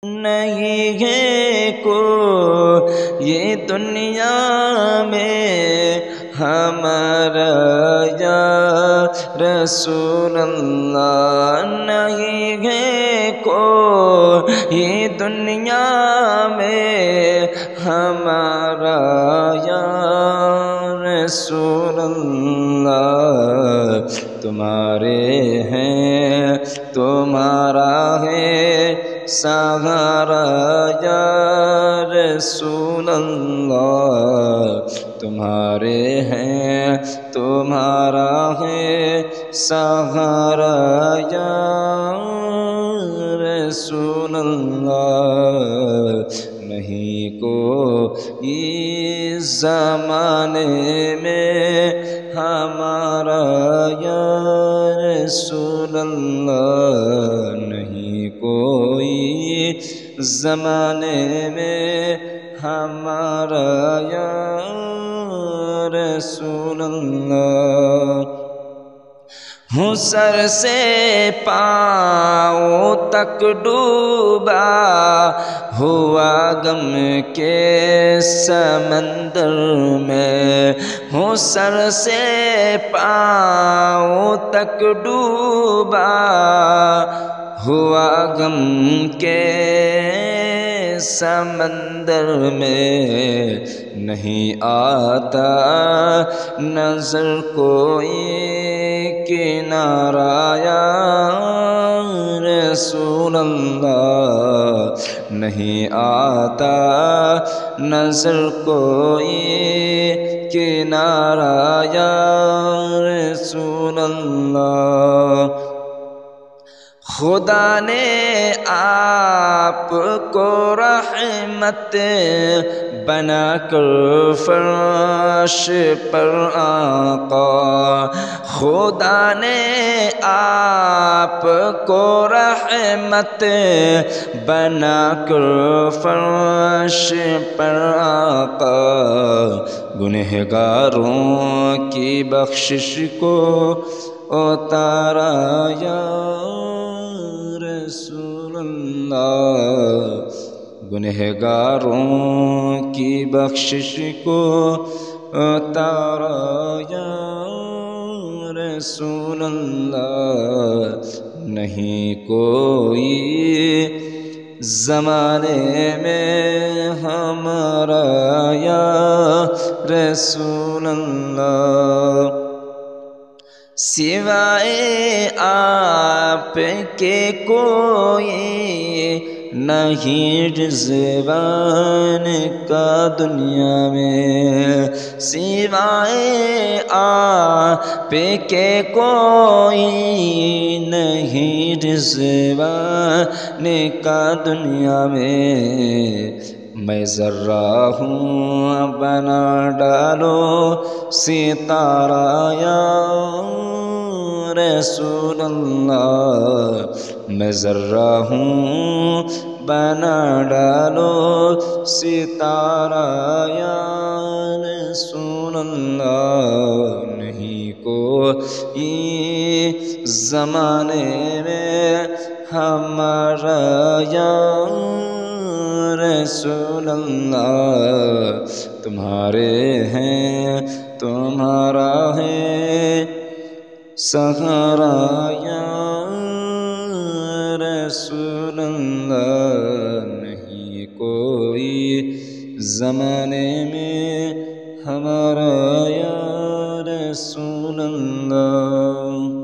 نہیں ہے کو یہ دنیا میں ہمارا یا رسول اللہ، نہیں ہے کو یہ دنیا میں ہمارا یا رسول اللہ، تمہارے ہیں تمہارا ہے سہارا یا رسول اللہ، تمہارے ہیں تمہارا ہے سہارا یا رسول اللہ، نہیں کوئی زمانے میں ہمارا یا رسول اللہ، نہیں کوئی زمانے میں ہمارا یا رسول اللہ، ہوں سر سے پاؤں تک ڈوبا ہوا غم کے سمندر میں، ہوں سر سے پاؤں تک ڈوبا ہوا غم کے سمندر میں، نہیں آتا نظر کوئی کنارہ یا رسول اللہ، نہیں آتا نظر کوئی کنارہ یا رسول اللہ، خدا نے آپ کو رحمت بنا کر فرش پر آقا، خدا نے آپ کو رحمت بنا کر فرش پر آقا، گنہگاروں کی بخشش کو اتارا یا رسول اللہ، گنہگاروں کی بخشش کو اتارا یا رسول اللہ، نہیں کوئی زمانے میں ہمارا یا رسول اللہ، سوائے آپ کے کوئی نہیں رضوان کا دنیا میں، سوائے آپ کے کوئی نہیں رضوان کا دنیا میں، میں ذرہ ہوں بنا ڈالو ستارہ یا رسول اللہ، میں ذرہ ہوں بنا ڈالو ستارہ یا رسول اللہ، نہیں کوئی زمانے میں ہمارا یا رسول اللہ، تمہارے ہیں تمہارا ہے سہارا یا رسول اللہ، نہیں کوئی زمانے میں ہمارا یا رسول اللہ۔